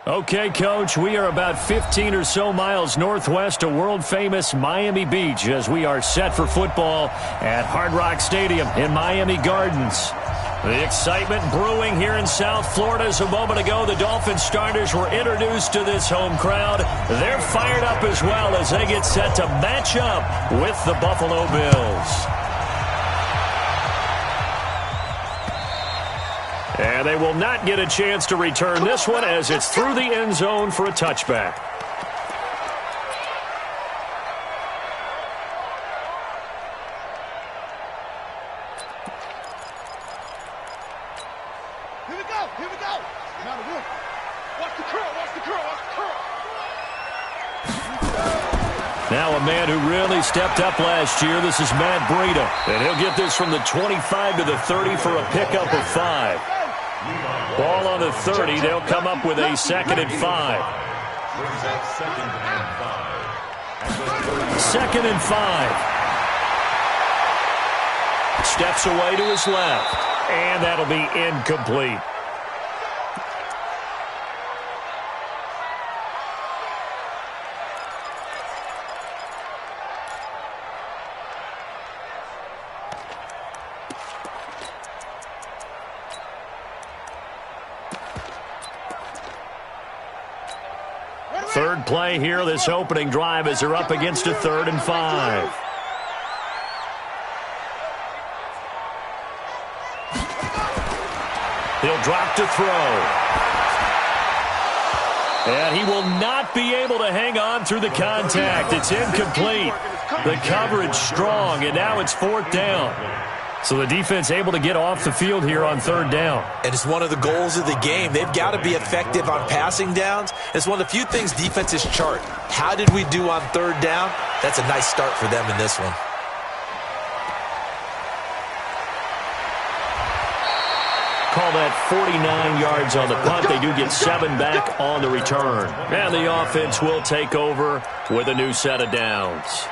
Okay, Coach, we are about 15 or so miles northwest of world-famous Miami Beach as we are set for football at Hard Rock Stadium in Miami Gardens. The excitement brewing here in South Florida as a moment ago. The Dolphins starters were introduced to this home crowd. They're fired up as well as they get set to match up with the Buffalo Bills. And they will not get a chance to return this one as it's through the end zone for a touchback. Here we go, here we go. Now the room. Watch the curl, watch the curl, watch the curl. Now a man who really stepped up last year. This is Matt Breida. And he'll get this from the 25 to the 30 for a pickup of 5. Ball on the 30. They'll come up with a 2nd and 5. 2nd and 5. Steps away to his left. And that'll be incomplete. Third play here, this opening drive as they're up against a 3rd and 5. He'll drop to throw. And he will not be able to hang on through the contact. It's incomplete. The coverage strong, and now it's 4th down. So the defense able to get off the field here on 3rd down. And it's one of the goals of the game. They've got to be effective on passing downs. It's one of the few things defenses chart. How did we do on 3rd down? That's a nice start for them in this one. Call that 49 yards on the punt. They do get 7 back on the return. And the offense will take over with a new set of downs.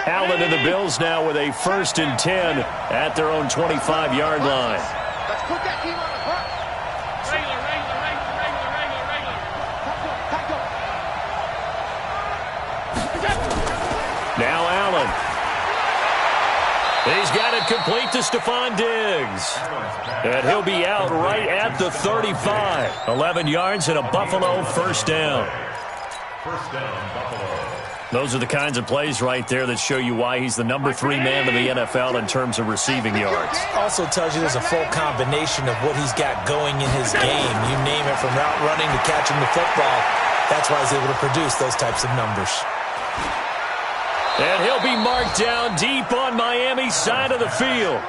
Allen and the Bills now with a 1st and 10 at their own 25-yard line. Let's put that team on the front. Now Allen. He's got it complete to Stephon Diggs. And he'll be out right at the 35. 11 yards and a Buffalo 1st down. 1st down, Buffalo. Those are the kinds of plays right there that show you why he's the number 3 man in the NFL in terms of receiving yards. Also tells you there's a full combination of what he's got going in his game. You name it, from route running to catching the football. That's why he's able to produce those types of numbers. And he'll be marked down deep on Miami's side of the field.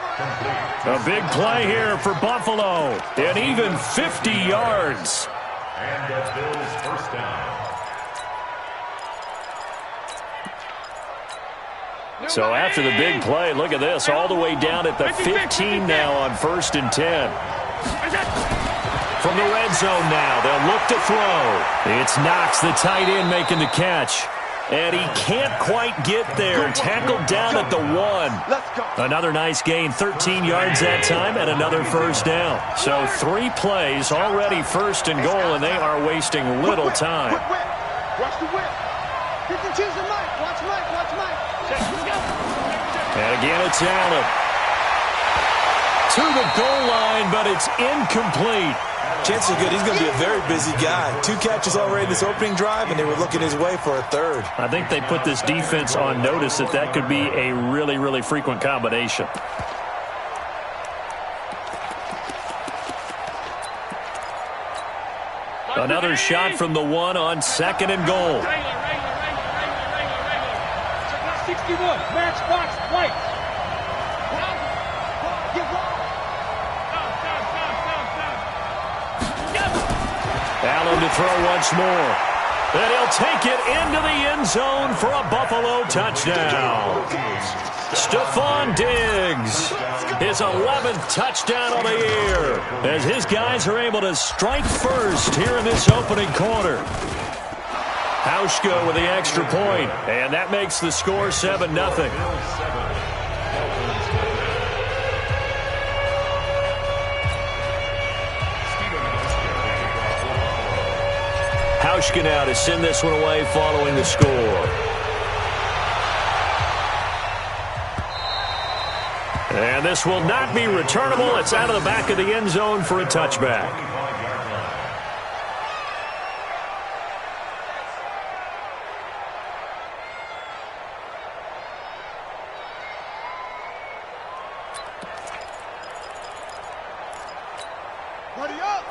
A big play here for Buffalo. And even 50 yards. And the Bills' 1st down. So after the big play, look at this, all the way down at the 15 now on 1st and 10. From the red zone now, they'll look to throw. It's Knox, the tight end, making the catch. And he can't quite get there. Tackled down at the 1. Another nice gain, 13 yards that time, and another 1st down. So 3 plays, already 1st and goal, and they are wasting little time. Watch the whip. You can choose the mic. Watch Mike, watch Mike. And again, it's Allen. To the goal line, but it's incomplete. Chances are good he's going to be a very busy guy. 2 catches already in this opening drive, and they were looking his way for a 3rd. I think they put this defense on notice that could be a really, really frequent combination. Another shot from the 1 on 2nd and goal. 61, match box, white. Allen to throw once more. And he'll take it into the end zone for a Buffalo touchdown. Stephon Diggs, his 11th touchdown of the year, as his guys are able to strike first here in this opening quarter. Hauschka with the extra point, and that makes the score 7-0. Hauschka now to send this one away following the score. And this will not be returnable. It's out of the back of the end zone for a touchback.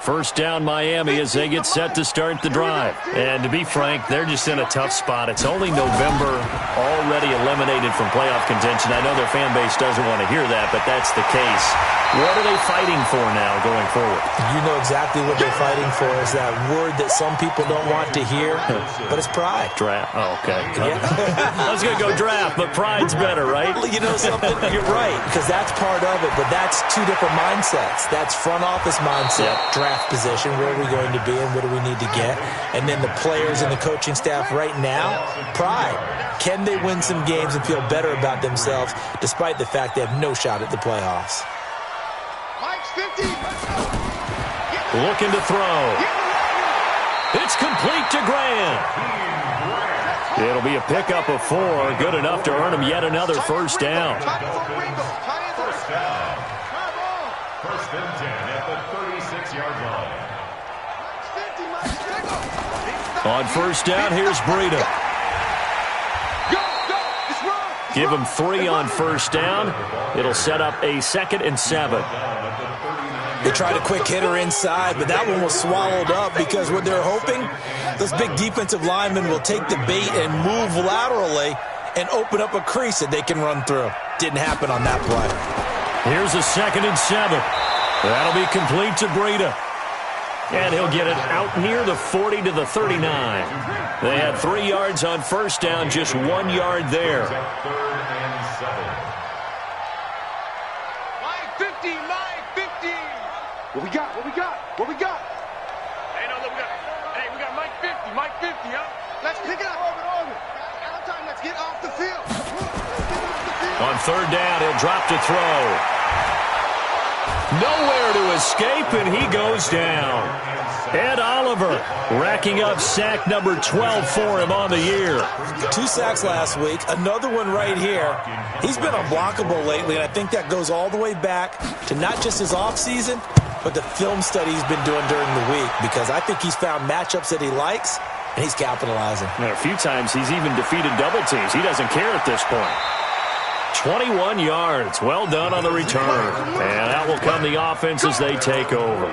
First down Miami as they get set to start the drive. And to be frank, they're just in a tough spot. It's only November, already eliminated from playoff contention. I know their fan base doesn't want to hear that, but that's the case. What are they fighting for now going forward? You know exactly what they're fighting for is that word that some people don't want to hear, but it's pride. Draft. Oh, okay. Yeah. I was going to go draft, but pride's better, right? You know something? You're right, because that's part of it, but that's two different mindsets. That's front office mindset, draft position, where are we going to be and what do we need to get? And then the players and the coaching staff right now, pride. Can they win some games and feel better about themselves despite the fact they have no shot at the playoffs? Looking to throw. It's complete to Graham. It'll be a pickup of 4. Good enough to earn him yet another first down. First and 10 at the 36-yard line. On first down, here's Breida. Give him 3 on first down. It'll set up a 2nd and 7. They tried a quick hitter inside, but that one was swallowed up because what they're hoping, those big defensive linemen will take the bait and move laterally and open up a crease that they can run through. Didn't happen on that play. Here's a 2nd and 7. That'll be complete to Breida. And he'll get it out near the 40 to the 39. They had 3 yards on first down, just 1 yard there. Third and 7. What we got? What we got? What we got? Hey, no, look, we got Mike 50. Mike 50, huh? Let's pick it up. Orbit. Out of time. Let's get off the field. On third down, he'll drop to throw. Nowhere to escape, and he goes down. Ed Oliver racking up sack number 12 for him on the year. 2 sacks last week, another one right here. He's been unblockable lately, and I think that goes all the way back to not just his offseason, but the film study he's been doing during the week, because I think he's found matchups that he likes, and he's capitalizing. And a few times he's even defeated double teams. He doesn't care at this point. 21 yards. Well done on the return. And out will come the offense as they take over.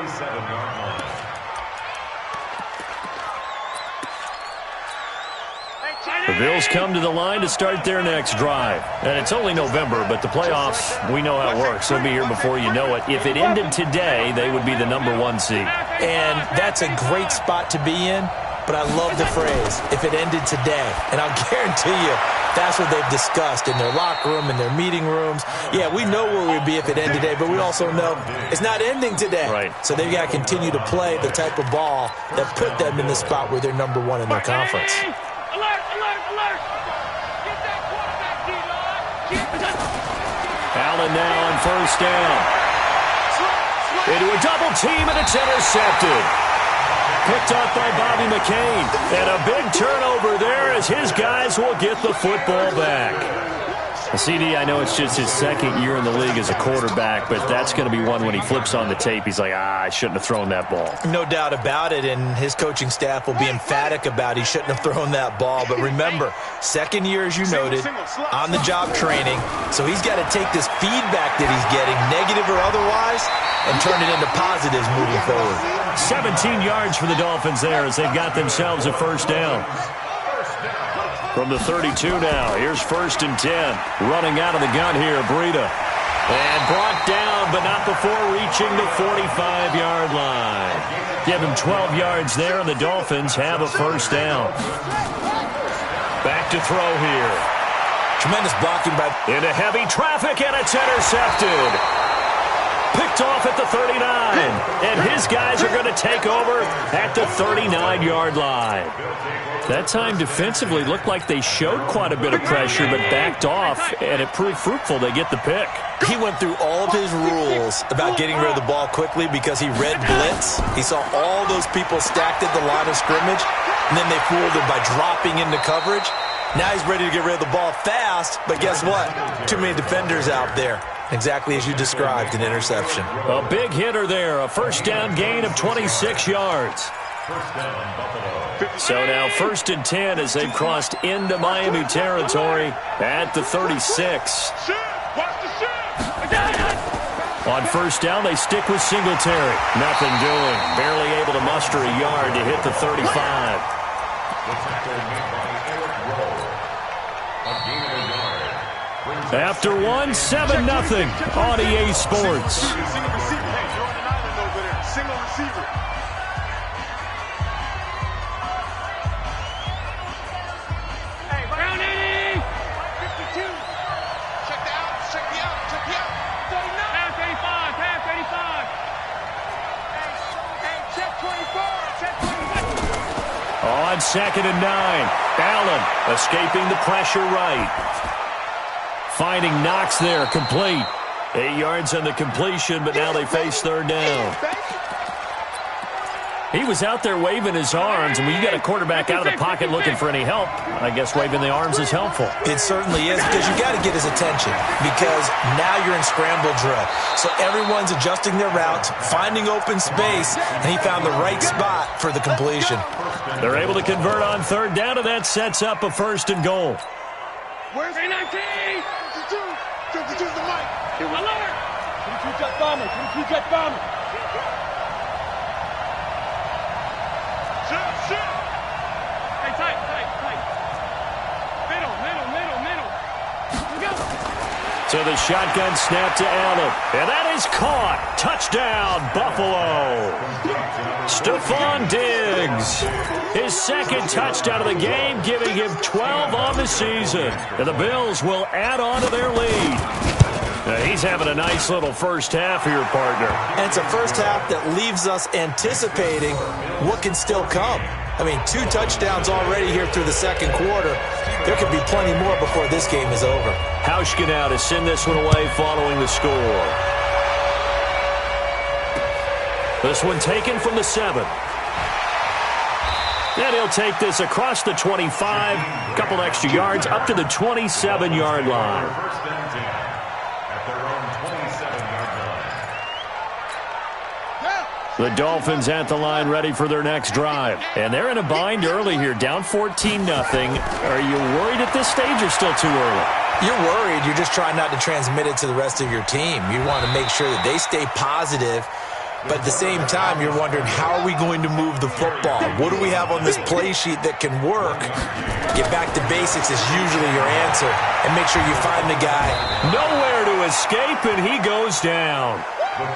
The Bills come to the line to start their next drive. And it's only November, but the playoffs, we know how it works. They'll be here before you know it. If it ended today, they would be the #1 seed. And that's a great spot to be in, but I love the phrase, if it ended today. And I'll guarantee you, that's what they've discussed in their locker room, in their meeting rooms. Yeah, we know where we'd be if it ended today, but we also know it's not ending today. Right. So they've got to continue to play the type of ball that put them in the spot where they're #1 in their conference. Allen now on first down. Into a double team, and it's intercepted. Picked up by Bobby McCain. And a big turnover there as his guys will get the football back. CD, I know it's just his 2nd year in the league as a quarterback, but that's going to be one when he flips on the tape. He's like, I shouldn't have thrown that ball. No doubt about it, and his coaching staff will be emphatic about he shouldn't have thrown that ball. But remember, 2nd year, as you noted, on-the-job training, so he's got to take this feedback that he's getting, negative or otherwise, and turn it into positives moving forward. 17 yards for the Dolphins there as they've got themselves a first down. From the 32 now, here's 1st and 10. Running out of the gun here, Breida. And brought down, but not before reaching the 45-yard line. Give him 12 yards there, and the Dolphins have a first down. Back to throw here. Tremendous blocking by... Into heavy traffic, and it's intercepted. Picked picked off at the 39. And his guys are going to take over at the 39-yard line. That time defensively looked like they showed quite a bit of pressure but backed off, and it proved fruitful. They get the pick. He went through all of his rules about getting rid of the ball quickly because he read blitz. He saw all those people stacked at the line of scrimmage, and then they fooled him by dropping into coverage. Now he's ready to get rid of the ball fast, but guess what? Too many defenders out there. Exactly as you described, an interception. A big hitter there, a first down gain of 26 yards. So now 1st and 10 as they've crossed into Miami territory at the 36. On first down, they stick with Singletary. Nothing doing. Barely able to muster a yard to hit the 35. After one, 7-0 on EA Sports. Single receiver. Hey, round 80. 52. Check the out. Check the out. Check the out. 39. Pass 85. Pass 85. Hey, check 24. Check 24. On 2nd and 9. Allen escaping the pressure right. Finding Knox there, complete. 8 yards on the completion, but now they face 3rd down. He was out there waving his arms, and when you got a quarterback out of the pocket looking for any help, I guess waving the arms is helpful. It certainly is, because you got to get his attention, because now you're in scramble drill. So everyone's adjusting their routes, finding open space, and he found the right spot for the completion. They're able to convert on 3rd down, and that sets up a 1st and goal. Where's 319? 52 is the mic. Alert! 22 jet bomber. 22 jet bomber. Shit. Hey, tight. Middle. Here we go. So the shotgun snap to Allen. And that is caught. Touchdown, Buffalo. Stephon Diggs. His 2nd touchdown of the game, giving him 12 on the season. And the Bills will add on to their lead. He's having a nice little first half here, partner. And it's a first half that leaves us anticipating what can still come. I mean, 2 touchdowns already here through the 2nd quarter. There could be plenty more before this game is over. Hauschka now to send this one away following the score. This one taken from the 7. And he'll take this across the 25, a couple extra yards, up to the 27-yard line. The Dolphins at the line ready for their next drive. And they're in a bind early here, down 14-0. Are you worried at this stage or still too early? You're worried. You're just trying not to transmit it to the rest of your team. You want to make sure that they stay positive. But at the same time, you're wondering, how are we going to move the football? What do we have on this play sheet that can work? Get back to basics is usually your answer. And make sure you find the guy. Nowhere to escape, and he goes down.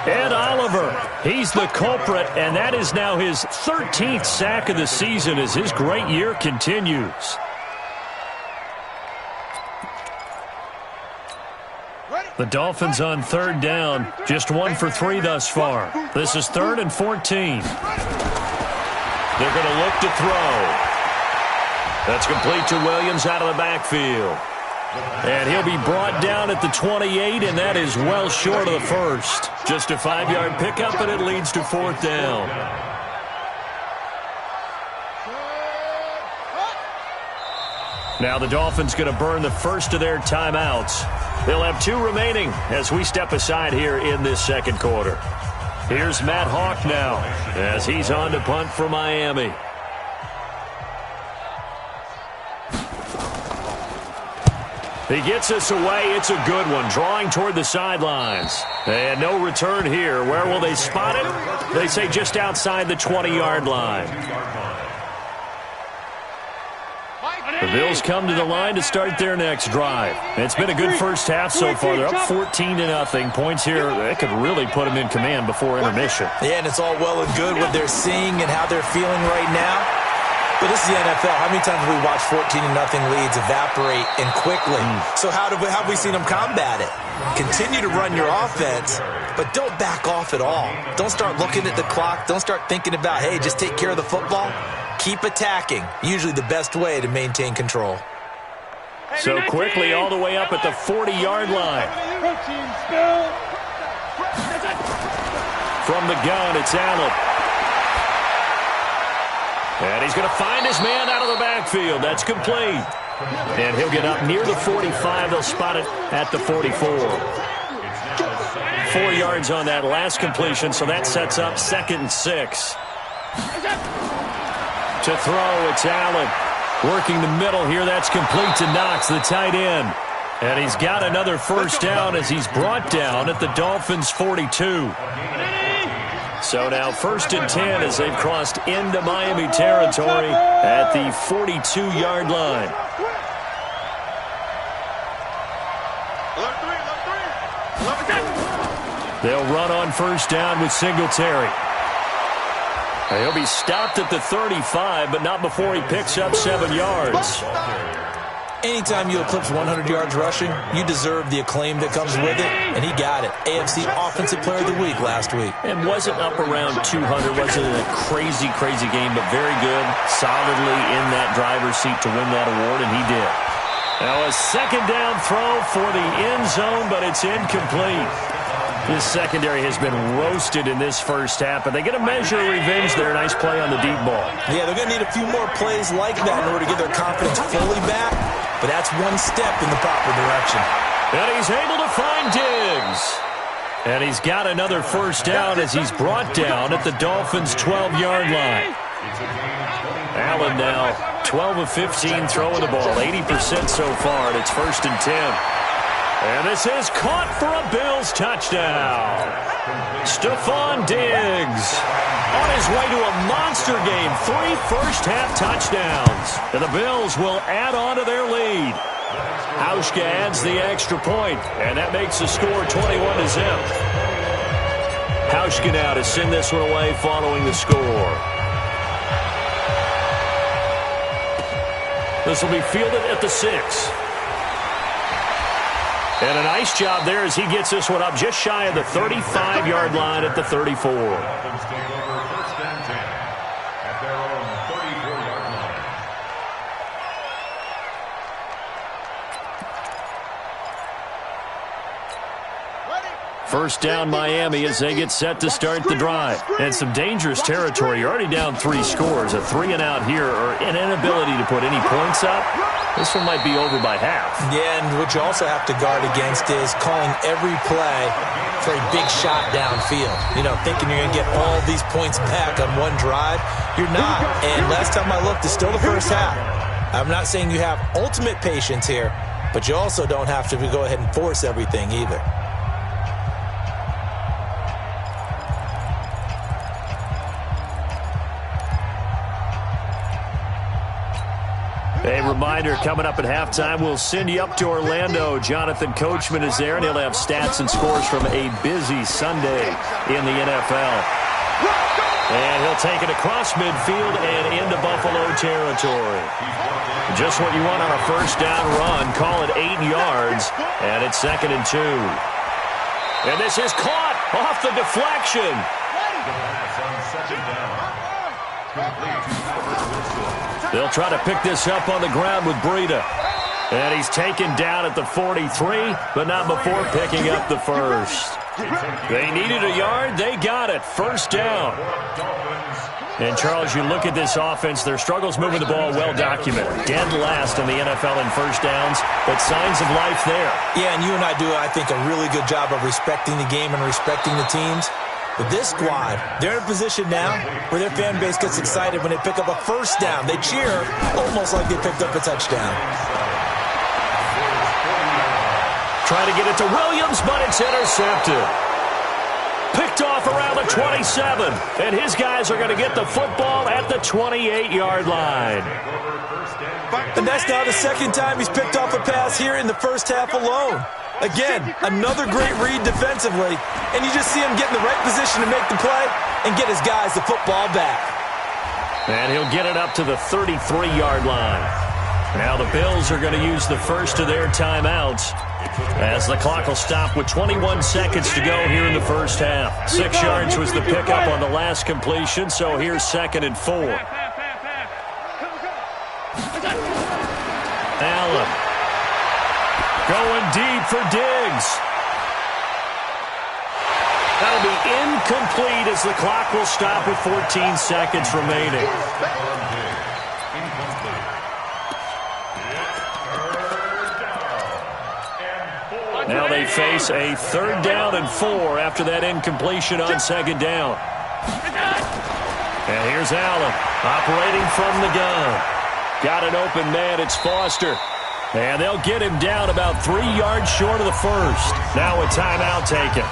Ed Oliver, he's the culprit, and that is now his 13th sack of the season as his great year continues. The Dolphins on 3rd down, just 1 for 3 thus far. This is 3rd and 14. They're going to look to throw. That's complete to Williams out of the backfield. And he'll be brought down at the 28, and that is well short of the first. Just a 5-yard pickup, and it leads to 4th down. Now the Dolphins going to burn the first of their timeouts. They'll have 2 remaining as we step aside here in this 2nd quarter. Here's Matt Hawk now as he's on to punt for Miami. He gets us away. It's a good one. Drawing toward the sidelines. And no return here. Where will they spot it? They say just outside the 20-yard line. The Bills come to the line to start their next drive. It's been a good first half so far. They're up 14-0. Points here, that could really put them in command before intermission. Yeah, and it's all well and good what they're seeing and how they're feeling right now. But this is the NFL. How many times have we watched 14-0 leads evaporate and quickly? So how have we seen them combat it? Continue to run your offense but don't back off at all. Don't start looking at the clock. Don't start thinking about, hey, just take care of the football. Keep attacking. Usually the best way to maintain control. So quickly all the way up at the 40-yard line. From the gun, it's Allen. And he's going to find his man out of the backfield. That's complete. And he'll get up near the 45. They'll spot it at the 44. 4 yards on that last completion, so that sets up 2nd and 6. To throw, it's Allen. Working the middle here, that's complete to Knox, the tight end. And he's got another first down as he's brought down at the Dolphins' 42. So now 1st and 10 as they've crossed into Miami territory at the 42-yard line. They'll run on first down with Singletary. He'll be stopped at the 35, but not before he picks up 7 yards. Anytime you eclipse 100 yards rushing, you deserve the acclaim that comes with it, and he got it. AFC Offensive Player of the Week last week. And wasn't up around 200, wasn't a crazy, crazy game, but very good, solidly in that driver's seat to win that award, and he did. Now a 2nd down throw for the end zone, but it's incomplete. This secondary has been roasted in this first half, but they get a measure of revenge there. Nice play on the deep ball. Yeah, they're going to need a few more plays like that in order to get their confidence fully back, but that's one step in the proper direction. And he's able to find Diggs. And he's got another first down as he's brought down at the Dolphins' 12-yard line. Allen now 12 of 15 throwing the ball, 80% so far, and it's 1st and 10. And this is caught for a Bills touchdown. Stephon Diggs on his way to a monster game. 3 first-half touchdowns. And the Bills will add on to their lead. Hauschka adds the extra point, and that makes the score 21-0. Hauschka now to send this one away following the score. This will be fielded at the 6. And a nice job there as he gets this one up just shy of the 35-yard line at the 34. Dolphins take over 1st and 10 at their own 34-yard line. First down Miami as they get set to start the drive. And some dangerous territory. You're already down 3 scores. A 3-and-out here or an inability to put any points up. This one might be over by half. Yeah, and what you also have to guard against is calling every play for a big shot downfield. You know, thinking you're going to get all these points back on one drive. You're not. And last time I looked, it's still the first half. I'm not saying you have ultimate patience here, but you also don't have to go ahead and force everything either. A reminder, coming up at halftime, we'll send you up to Orlando. Jonathan Coachman is there, and he'll have stats and scores from a busy Sunday in the NFL. And he'll take it across midfield and into Buffalo territory. Just what you want on a first down run. Call it 8 yards, and it's 2nd and 2. And this is caught off the deflection. They'll try to pick this up on the ground with Breida. And he's taken down at the 43, but not before picking up the first. They needed a yard. They got it. First down. And, Charles, you look at this offense, their struggles moving the ball well documented. Dead last in the NFL in first downs, but signs of life there. Yeah, and you and I do, I think, a really good job of respecting the game and respecting the teams. But this squad, they're in a position now where their fan base gets excited when they pick up a first down. They cheer almost like they picked up a touchdown. Trying to get it to Williams, but it's intercepted. Picked off around the 27, and his guys are going to get the football at the 28-yard line. And that's now the 2nd time he's picked off a pass here in the first half alone. Again, another great read defensively, and you just see him get in the right position to make the play and get his guys the football back. And he'll get it up to the 33-yard line. Now the Bills are going to use the first of their timeouts as the clock will stop with 21 seconds to go here in the first half. 6 yards was the pickup on the last completion, so here's 2nd and 4. Allen going deep for Diggs. That'll be incomplete as the clock will stop with 14 seconds remaining. Now they face a 3rd down and 4 after that incompletion on 2nd down. And here's Allen operating from the gun. Got an open man. It's Foster. And they'll get him down about 3 yards short of the first. Now a timeout taken.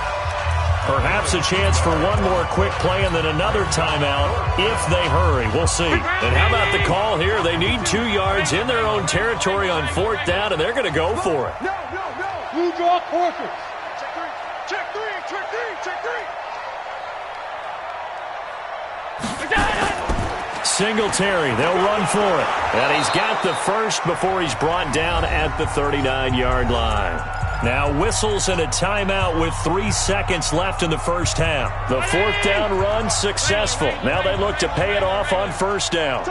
Perhaps a chance for one more quick play and then another timeout if they hurry. We'll see. And how about the call here? They need 2 yards in their own territory on 4th down, and they're going to go for it. Blue draw quarter. Check three. Singletary, they'll run for it. And he's got the first before he's brought down at the 39-yard line. Now whistles and a timeout with 3 seconds left in the first half. The 4th down run successful. Now they look to pay it off on 1st down.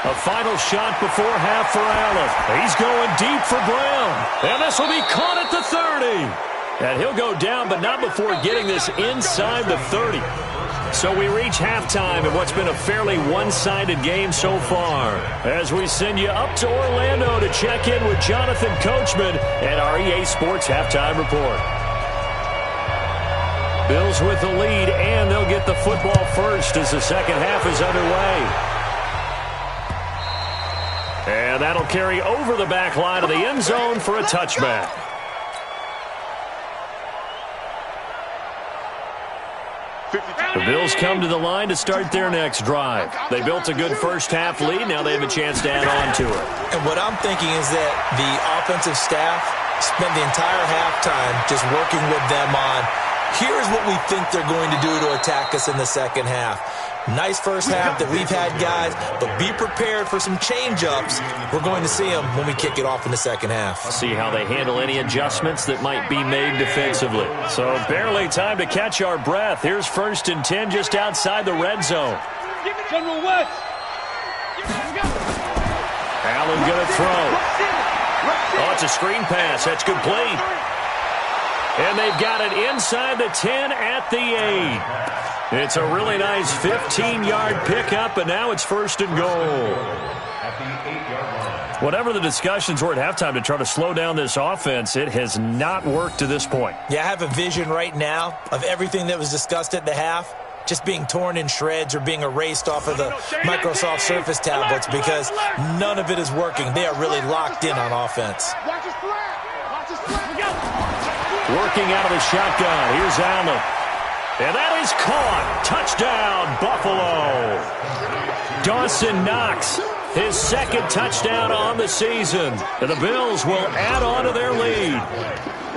A final shot before half for Allen. He's going deep for Brown. And this will be caught at the 30. And he'll go down, but not before getting this inside the 30. So we reach halftime in what's been a fairly one-sided game so far. As we send you up to Orlando to check in with Jonathan Coachman and our EA Sports Halftime Report. Bills with the lead, and they'll get the football first as the second half is underway. And that'll carry over the back line of the end zone for a touchback. The Bills come to the line to start their next drive. They built a good first half lead. Now they have a chance to add on to it. And what I'm thinking is that the offensive staff spent the entire halftime just working with them on, here's what we think they're going to do to attack us in the second half. Nice first half that we've had, guys, but be prepared for some change-ups. We're going to see them when we kick it off in the second half. See how they handle any adjustments that might be made defensively. So barely time to catch our breath. Here's 1st and 10 just outside the red zone. General West. Allen going to throw. Oh, it's a screen pass. That's complete. And they've got it inside the 10 at the 8. It's a really nice 15-yard pickup, and now it's 1st and goal. Whatever the discussions were at halftime to try to slow down this offense, it has not worked to this point. Yeah, I have a vision right now of everything that was discussed at the half just being torn in shreds or being erased off of the Microsoft Surface tablets because none of it is working. They are really locked in on offense. Working out of the shotgun. Here's Allen. And that is caught. Touchdown, Buffalo. Dawson Knox, his 2nd touchdown on the season. And the Bills will add on to their lead.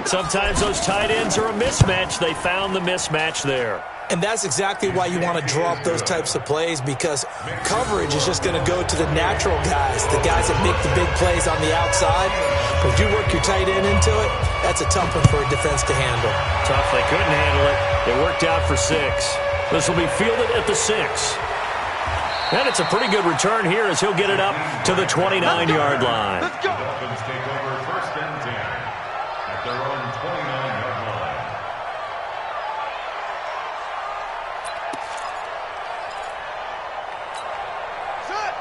Sometimes those tight ends are a mismatch. They found the mismatch there. And that's exactly why you want to draw up those types of plays, because coverage is just going to go to the natural guys, the guys that make the big plays on the outside. But if you work your tight end into it, that's a tough one for a defense to handle. Tough. They couldn't handle it. It worked out for 6. This will be fielded at the 6. And it's a pretty good return here as he'll get it up to the 29-yard line. Let's go. Dolphins take over 1st and 10 at their own 29-yard line.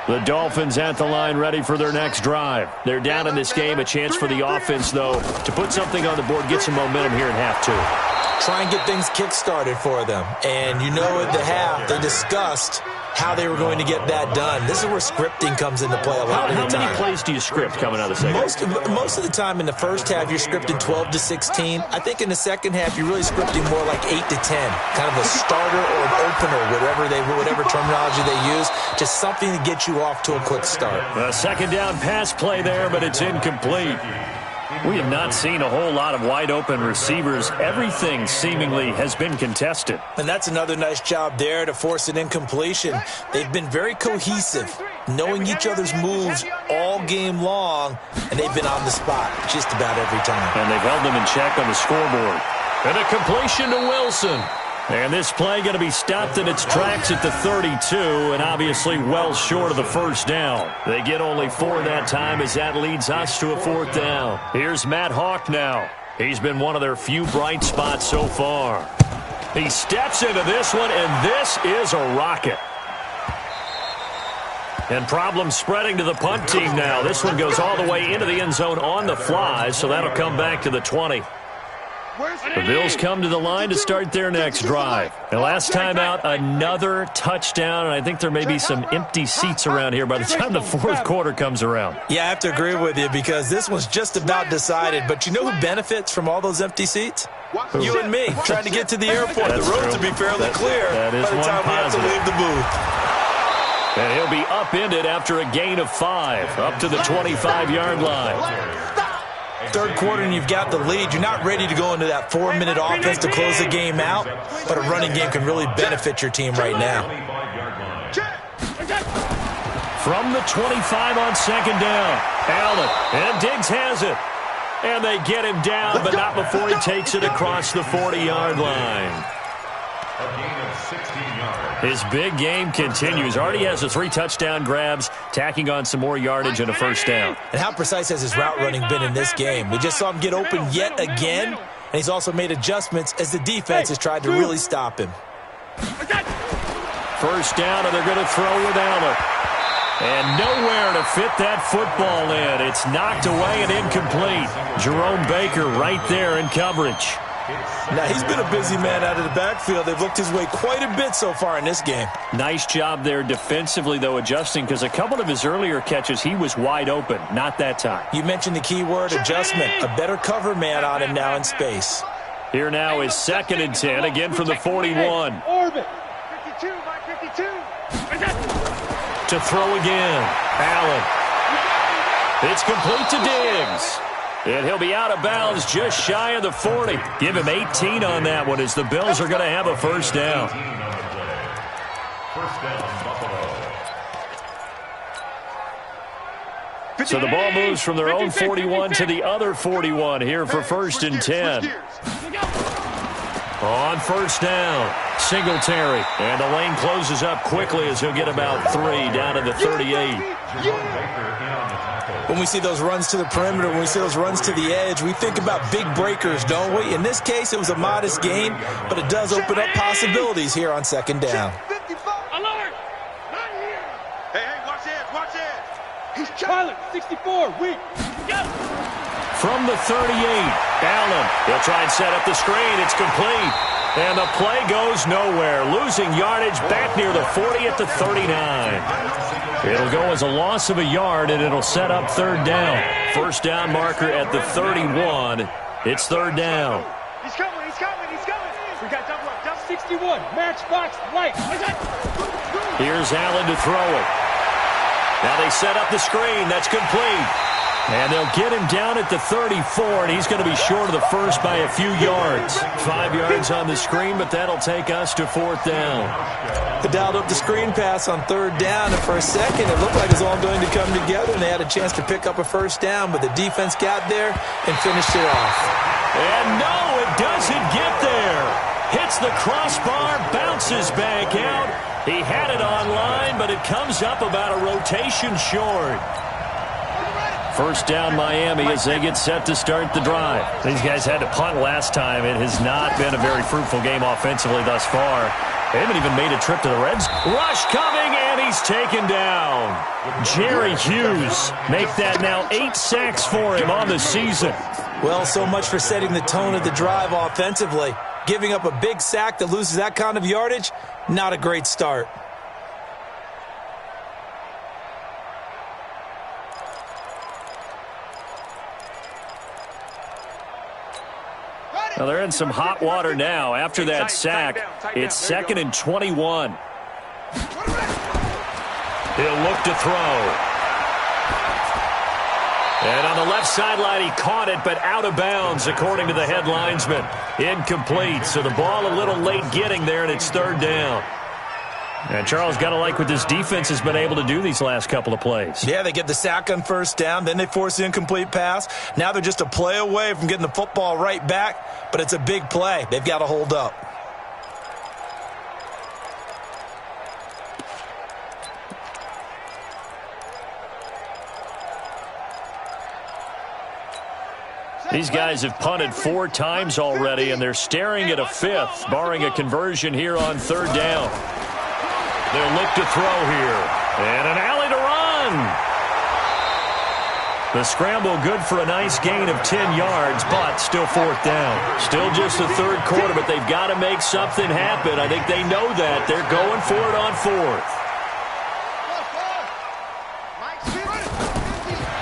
The Dolphins at the line ready for their next drive. They're down in this game. A chance for the offense, though, to put something on the board, get some momentum here in half 2. Try and get things kick-started for them. And you know at the half, they discussed how they were going to get that done. This is where scripting comes into play a lot of the time. How many plays do you script coming out of the second? Most of the time in the first half, you're scripting 12 to 16. I think in the second half, you're really scripting more like 8 to 10. Kind of a starter or an opener, whatever terminology they use. Just something to get you off to a quick start. A 2nd down pass play there, but it's incomplete. We have not seen a whole lot of wide-open receivers. Everything seemingly has been contested. And that's another nice job there to force an incompletion. They've been very cohesive, knowing each other's moves all game long, and they've been on the spot just about every time. And they've held them in check on the scoreboard. And a completion to Wilson. And this play going to be stopped in its tracks at the 32, and obviously well short of the first down. They get only 4 that time as that leads us to a 4th down. Here's Matt Hawk now. He's been one of their few bright spots so far. He steps into this one, and this is a rocket. And problems spreading to the punt team now. This one goes all the way into the end zone on the fly, so that'll come back to the 20. The Bills come to the line to start their next drive. And last time out, another touchdown, and I think there may be some empty seats around here by the time the 4th quarter comes around. Yeah, I have to agree with you because this one's just about decided. But you know who benefits from all those empty seats? Who? You and me, trying to get to the airport. That's the roads true. will be fairly clear that is by the time we have to leave the booth. And he'll be upended after a gain of 5, up to the 25-yard line. 3rd quarter and you've got the lead. You're not ready to go into that 4-minute offense to close the game out, but a running game can really benefit your team right now. From the 25 on 2nd down, Allen, and Diggs has it. And they get him down, but not before he takes it across the 40-yard line. A gain of 16 yards. His big game continues. Already has the 3 touchdown grabs, tacking on some more yardage and a 1st down. And how precise has his route running been in this game? We just saw him get open yet again, and he's also made adjustments as the defense has tried to really stop him. 1st down, and they're going to throw with Allen. And nowhere to fit that football in. It's knocked away and incomplete. Jerome Baker right there in coverage. Now, he's been a busy man out of the backfield. They've looked his way quite a bit so far in this game. Nice job there defensively, though, adjusting, because a couple of his earlier catches, he was wide open. Not that time. You mentioned the key word, adjustment. A better cover man on him now in space. Here now is 2nd and 10, again from the 41. Orbit. 52 by 52. To throw again. Allen. It's complete to Diggs. And he'll be out of bounds just shy of the 40. Give him 18 on that one as the Bills are going to have a 1st down. 1st down, Buffalo. So the ball moves from their own 41 to the other 41 here for 1st and 10. On 1st down, Singletary. And the lane closes up quickly as he'll get about 3 down to the 38. When we see those runs to the perimeter, when we see those runs to the edge, we think about big breakers, don't we? In this case, it was a modest gain, but it does open up possibilities here on 2nd down. Alert! Not here! Hey, watch this, watch this! He's Pilot, 64, weak. Go! From the 38, Allen. He'll try and set up the screen. It's complete. And the play goes nowhere. Losing yardage back near the 40 at the 39. It'll go as a loss of a yard, and it'll set up 3rd down. 1st down marker at the 31. It's 3rd down. He's coming, he's coming, he's coming. We got double up, double 61. Matchbox, light. Here's Allen to throw it. Now they set up the screen. That's complete. And they'll get him down at the 34, and he's going to be short of the 1st by a few yards. 5 yards on the screen, but that'll take us to 4th down. They dialed up the screen pass on 3rd down, and for a second it looked like it was all going to come together, and they had a chance to pick up a 1st down, but the defense got there and finished it off. And no, it doesn't get there. Hits the crossbar, bounces back out. He had it on line, but it comes up about a rotation short. 1st down Miami as they get set to start the drive. These guys had to punt last time. It has not been a very fruitful game offensively thus far. They haven't even made a trip to the Reds. Rush coming, and he's taken down. Jerry Hughes make that now 8 sacks for him on the season. Well, so much for setting the tone of the drive offensively. Giving up a big sack that loses that kind of yardage, not a great start. Well, they're in some hot water now. After that sack, it's 2nd and 21. He'll look to throw. And on the left sideline, he caught it, but out of bounds, according to the head linesman. Incomplete, so the ball a little late getting there, and it's third down. And Charles, got to like what this defense has been able to do these last couple of plays. Yeah, they get the sack on first down, then they force the incomplete pass. Now they're just a play away from getting the football right back, but it's a big play. They've got to hold up. These guys have punted 4 times already, and they're staring at a 5th, barring a conversion here on third down. They'll look to throw here. And an alley to run. The scramble good for a nice gain of 10 yards, but still fourth down. Still just the third quarter, but they've got to make something happen. I think they know that. They're going for it on fourth.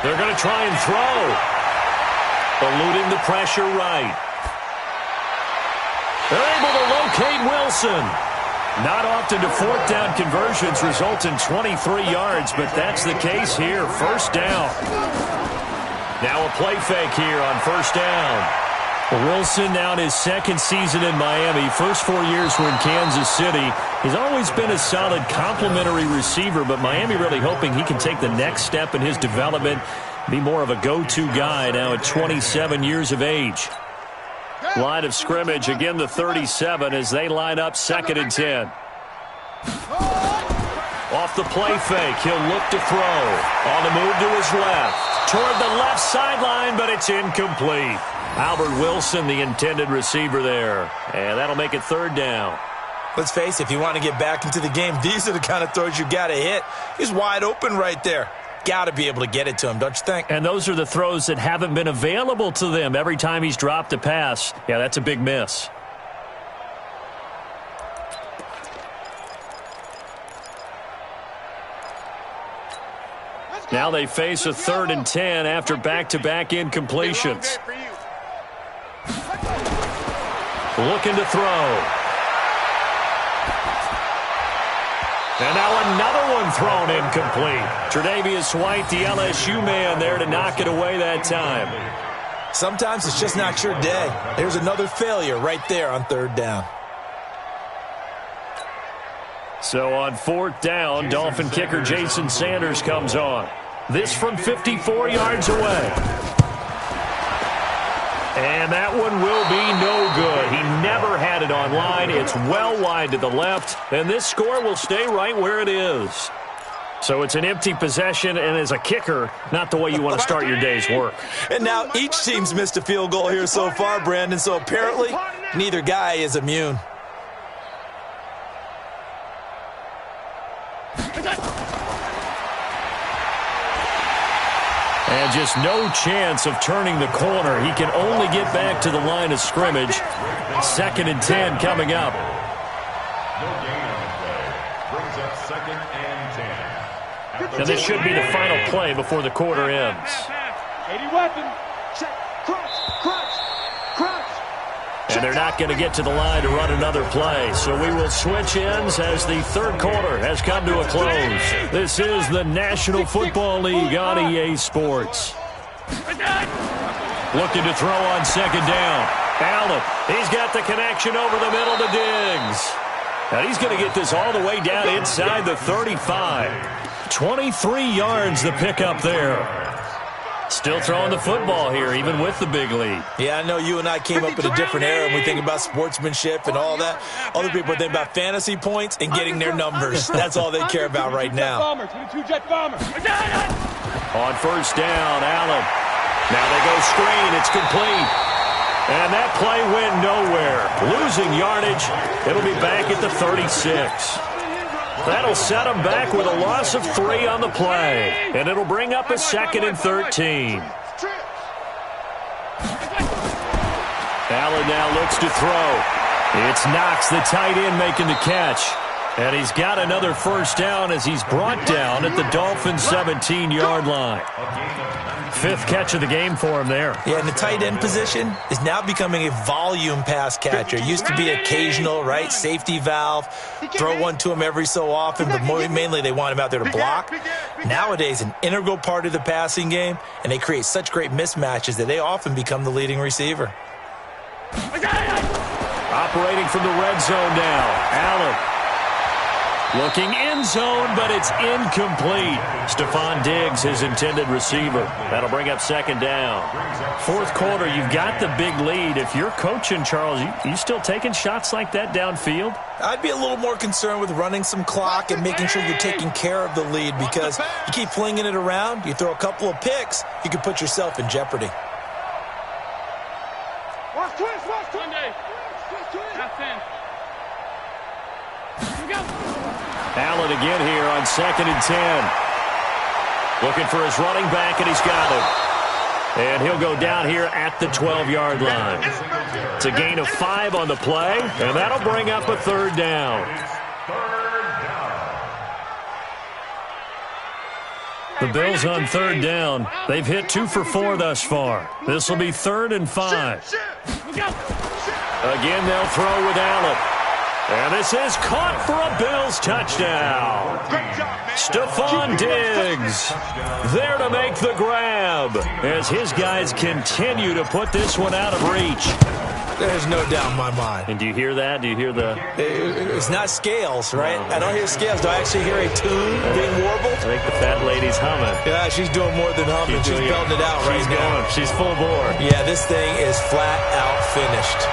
They're going to try and throw. Eluding the pressure right. They're able to locate Wilson. Not often do fourth down conversions result in 23 yards, but that's the case here. First down. Now a play fake here on first down. Wilson now in his second season in Miami. First 4 years were in Kansas City. He's always been a solid complementary receiver, but Miami really hoping he can take the next step in his development, be more of a go-to guy now at 27 years of age. Line of scrimmage, again the 37 as they line up 2nd and 10. Off the play fake, he'll look to throw. On the move to his left. Toward the left sideline, but it's incomplete. Albert Wilson, the intended receiver there. And that'll make it third down. Let's face it, if you want to get back into the game, these are the kind of throws you got to hit. He's wide open right there. Got to be able to get it to him, don't you think? And those are the throws that haven't been available to them every time he's dropped a pass. Yeah, that's a big miss. Now they face a 3rd and 10 after back-to-back incompletions. Looking to throw. And now another one thrown incomplete. Tre'Davious White, the LSU man, there to knock it away that time. Sometimes it's just not your day. There's another failure right there on third down. So on fourth down, Dolphin kicker Jason Sanders comes on. This from 54 yards away. And that one will be no good. He never had it on line. It's well wide to the left, and this score will stay right where it is. So it's an empty possession, and as a kicker, not the way you want to start your day's work. And now each team's missed a field goal here so far, Brandon, so apparently neither guy is immune. And just no chance of turning the corner. He can only get back to the line of scrimmage. 2nd and 10 coming up. No gain on the play. Brings up 2nd and 10. And this should be the final play before the quarter ends. 80 weapon. Check. Crunch. And they're not going to get to the line to run another play. So we will switch ends as the third quarter has come to a close. This is the National Football League on EA Sports. Looking to throw on 2nd down. Allen, he's got the connection over the middle to Diggs. And he's going to get this all the way down inside the 35. 23 yards the pickup there. Still throwing the football here, even with the big lead. Yeah, I know you and I came up in a different era when we think about sportsmanship and all that. Other people think about fantasy points and getting their numbers. That's all they care about right now. On first down, Allen. Now they go screen. It's complete. And that play went nowhere. Losing yardage. It'll be back at the 36. That'll set them back with a loss of 3 on the play. And it'll bring up a 2nd and 13. Allen now looks to throw. It's Knox, the tight end, making the catch. And he's got another first down as he's brought down at the Dolphins' 17-yard line. 5th catch of the game for him there. Yeah, and the tight end position is now becoming a volume pass catcher. It used to be occasional, right? Safety valve. Throw one to him every so often, but mainly they want him out there to block. nowadays an integral part of the passing game, and they create such great mismatches that they often become the leading receiver. Operating from the red zone now, Allen. Looking end zone, but it's incomplete. Stephon Diggs, his intended receiver. That'll bring up second down. Fourth quarter, you've got the big lead. If you're coaching, Charles, you still taking shots like that downfield? I'd be a little more concerned with running some clock and making sure you're taking care of the lead, because you keep flinging it around, you throw a couple of picks, you could put yourself in jeopardy. Watch twist, Monday. That's in. Here we go. Allen again here on 2nd and 10. Looking for his running back, and he's got him. And he'll go down here at the 12-yard line. It's a gain of 5 on the play, and that'll bring up a third down. The Bills on third down. They've hit 2 for 4 thus far. This will be 3rd and 5. Again, they'll throw with Allen. And this is caught for a Bills touchdown. Stephon Diggs there to make the grab as his guys continue to put this one out of reach. There's no doubt in my mind. And do you hear that? Do you hear the... It's not scales, right? No. I don't hear scales. Do I actually hear a tune being warbled? I think the fat lady's humming. Yeah, she's doing more than humming. She's belting it out right now. She's full bore. Yeah, this thing is flat out finished.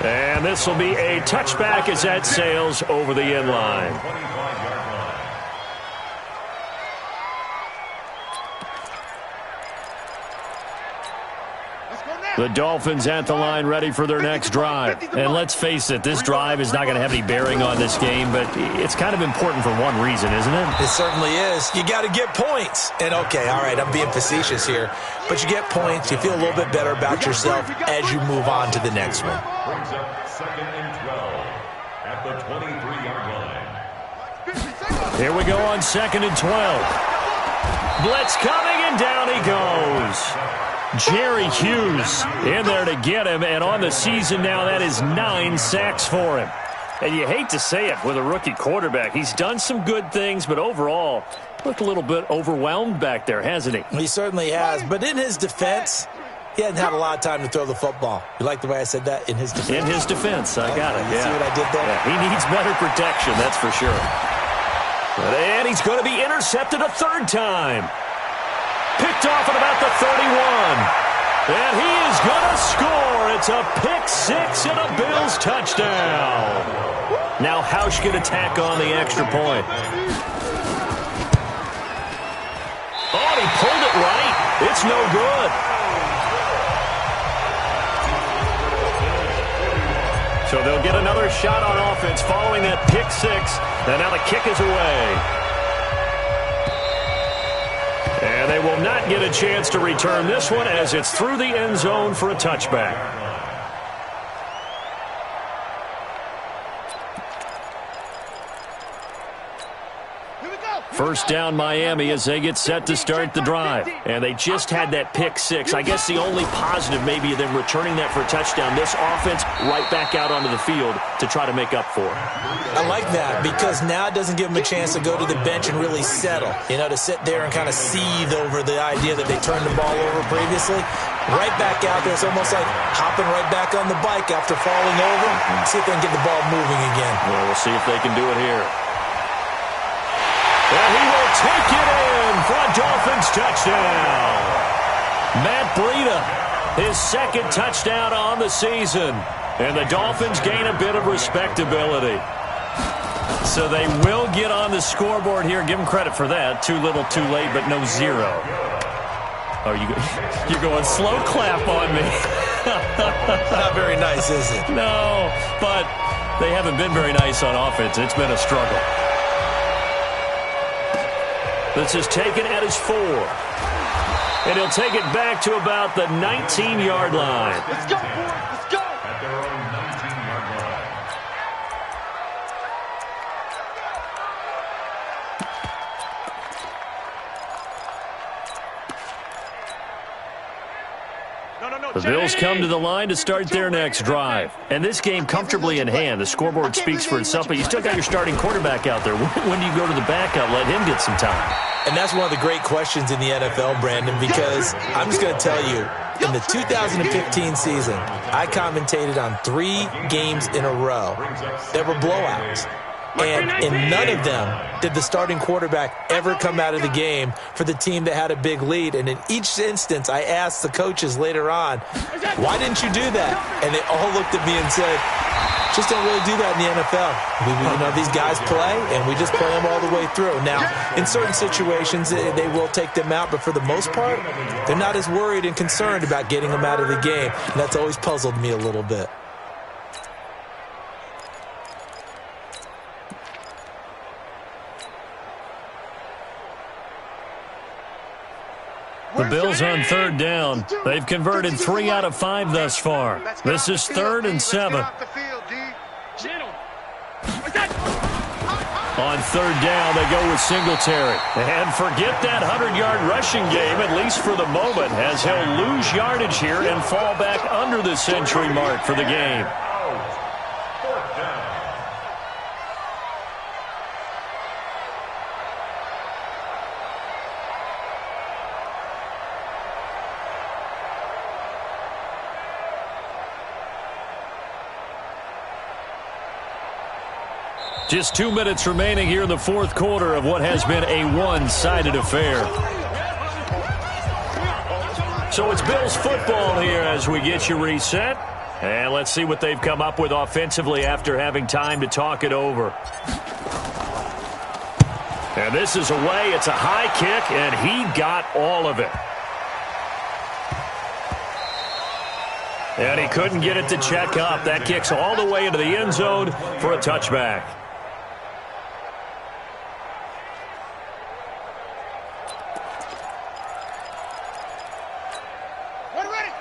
And this will be a touchback as that sails over the end line. The Dolphins at the line ready for their next drive. And let's face it, this drive is not going to have any bearing on this game, but it's kind of important for one reason, isn't it? It certainly is. You got to get points. And okay, all right, I'm being facetious here, but you get points, you feel a little bit better about yourself as you move on to the next one. Brings up 2nd and 12 at the 23-yard line. Here we go on 2nd and 12. Blitz coming, and down he goes. Jerry Hughes in there to get him, and on the season now, that is 9 sacks for him. And you hate to say it with a rookie quarterback. He's done some good things, but overall, looked a little bit overwhelmed back there, hasn't he? He certainly has, but in his defense, he hasn't had a lot of time to throw the football. You like the way I said that? In his defense? In his defense, I got it, You see what I did there? Yeah, he needs better protection, that's for sure. And he's going to be intercepted a third time. Picked off at about the 31. And he is going to score. It's a pick 6 and a Bills touchdown. Now Hausch can attack on the extra point. Oh, he pulled it right. It's no good. So they'll get another shot on offense following that pick 6. And now the kick is away. And they will not get a chance to return this one as it's through the end zone for a touchback. First down Miami as they get set to start the drive. And they just had that pick 6. I guess the only positive maybe of them returning that for a touchdown. This offense right back out onto the field to try to make up for it. I like that because now it doesn't give them a chance to go to the bench and really settle. You know, to sit there and kind of seethe over the idea that they turned the ball over previously. Right back out there. It's almost like hopping right back on the bike after falling over. See if they can get the ball moving again. Well, we'll see if they can do it here. And he will take it in for a Dolphins touchdown. Matt Breida, his second touchdown on the season. And the Dolphins gain a bit of respectability. So they will get on the scoreboard here. Give them credit for that. Too little, too late, but no 0. Oh, you're going slow clap on me. Not very nice, is it? No, but they haven't been very nice on offense. It's been a struggle. This is taken at his 4. And he'll take it back to about the 19-yard line. Let's go, boys. Let's go. At their own 19-yard line. No. The Bills come to the line to start their next drive. And this game comfortably in hand. The scoreboard speaks for itself, but you still got your starting quarterback out there. When do you go to the backup, let him get some time? And that's one of the great questions in the NFL, Brandon, because I'm just going to tell you, in the 2015 season, I commentated on 3 games in a row that were blowouts. And in none of them did the starting quarterback ever come out of the game for the team that had a big lead. And in each instance, I asked the coaches later on, why didn't you do that? And they all looked at me and said, just don't really do that in the NFL. These guys play, and we just play them all the way through. Now, in certain situations, they will take them out, but for the most part, they're not as worried and concerned about getting them out of the game. And that's always puzzled me a little bit. The Bills on third down. They've converted 3 out of 5 thus far. This is 3rd and 7. On 3rd down, they go with Singletary. And forget that 100-yard rushing game, at least for the moment, as he'll lose yardage here and fall back under the century mark for the game. Just 2 minutes remaining here in the 4th quarter of what has been a one-sided affair. So it's Bills football here as we get you reset. And let's see what they've come up with offensively after having time to talk it over. And this is away. It's a high kick, and he got all of it. And he couldn't get it to check up. That kicks all the way into the end zone for a touchback.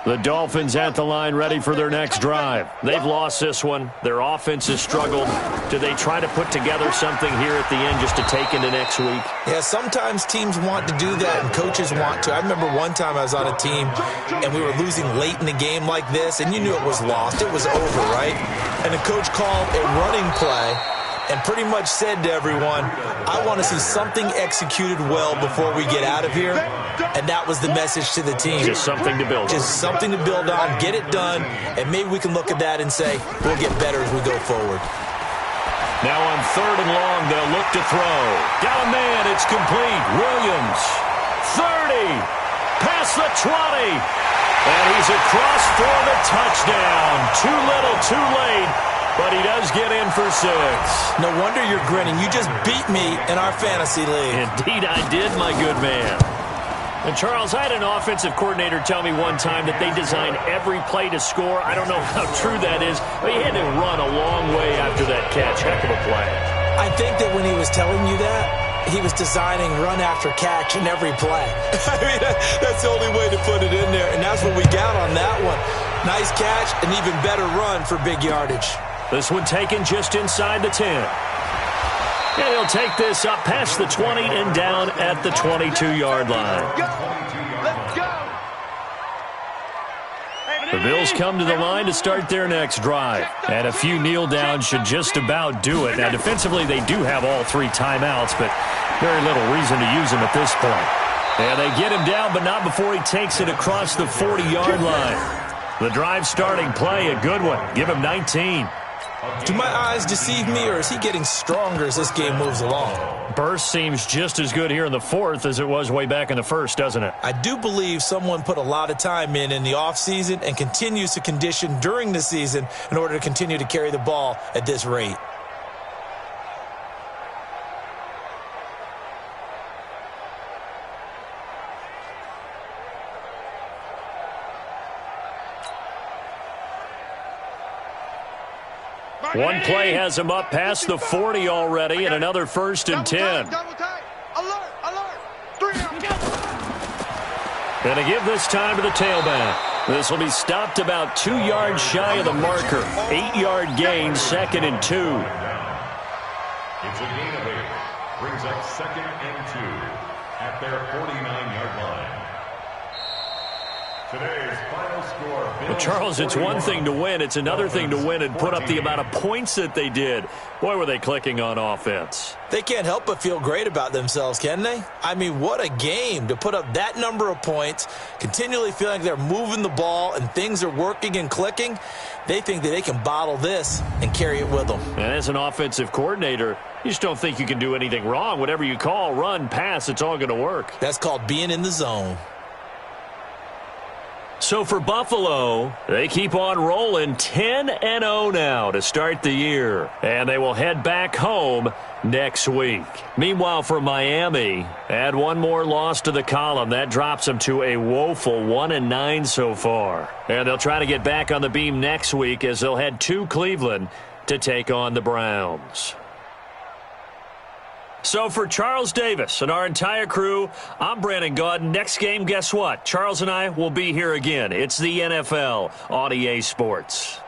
The Dolphins at the line ready for their next drive. They've lost this one. Their offense has struggled. Do they try to put together something here at the end just to take into next week? Yeah, sometimes teams want to do that and coaches want to. I remember one time I was on a team and we were losing late in the game like this, and you knew it was lost. It was over, right? And the coach called a running play and pretty much said to everyone, I want to see something executed well before we get out of here. And that was the message to the team. Just something to build on. Just something to build on, get it done, and maybe we can look at that and say, we'll get better as we go forward. Now on 3rd and long, they'll look to throw. Got a man, it's complete. Williams, 30, past the 20. And he's across for the touchdown. Too little, too late. But he does get in for 6. No wonder you're grinning. You just beat me in our fantasy league. Indeed I did, my good man. And, Charles, I had an offensive coordinator tell me one time that they design every play to score. I don't know how true that is, but he had to run a long way after that catch. Heck of a play. I think that when he was telling you that, he was designing run after catch in every play. I mean, that's the only way to put it in there, and that's what we got on that one. Nice catch, an even better run for big yardage. This one taken just inside the 10. And he'll take this up past the 20 and down at the 22-yard line. Let's go. The Bills come to the line to start their next drive. And a few kneel downs should just about do it. Now, defensively, they do have all 3 timeouts, but very little reason to use them at this point. And they get him down, but not before he takes it across the 40-yard line. The drive starting play, a good one. Give him 19. Do my eyes deceive me, or is he getting stronger as this game moves along? Burst seems just as good here in the 4th as it was way back in the 1st, doesn't it? I do believe someone put a lot of time in the offseason and continues to condition during the season in order to continue to carry the ball at this rate. One play has him up past the 40 already, and another 1st and 10. Double tight. Alert, alert. 3 out. Going to give this time to the tailback. This will be stopped about 2 yards shy of the marker. 8-yard gain, 2nd and 2. It's a gain of 8. Brings up 2nd and 2 at their 49-yard line. Today's final score. Well, Charles, it's one thing to win. It's another thing to win and put up the amount of points that they did. Boy, were they clicking on offense. They can't help but feel great about themselves, can they? I mean, what a game to put up that number of points, continually feeling like they're moving the ball and things are working and clicking. They think that they can bottle this and carry it with them. And as an offensive coordinator, you just don't think you can do anything wrong. Whatever you call, run, pass, it's all going to work. That's called being in the zone. So for Buffalo, they keep on rolling 10-0 now to start the year. And they will head back home next week. Meanwhile, for Miami, add one more loss to the column. That drops them to a woeful 1-9 so far. And they'll try to get back on the beam next week as they'll head to Cleveland to take on the Browns. So for Charles Davis and our entire crew, I'm Brandon Gaudin. Next game, guess what? Charles and I will be here again. It's the NFL on EA Sports.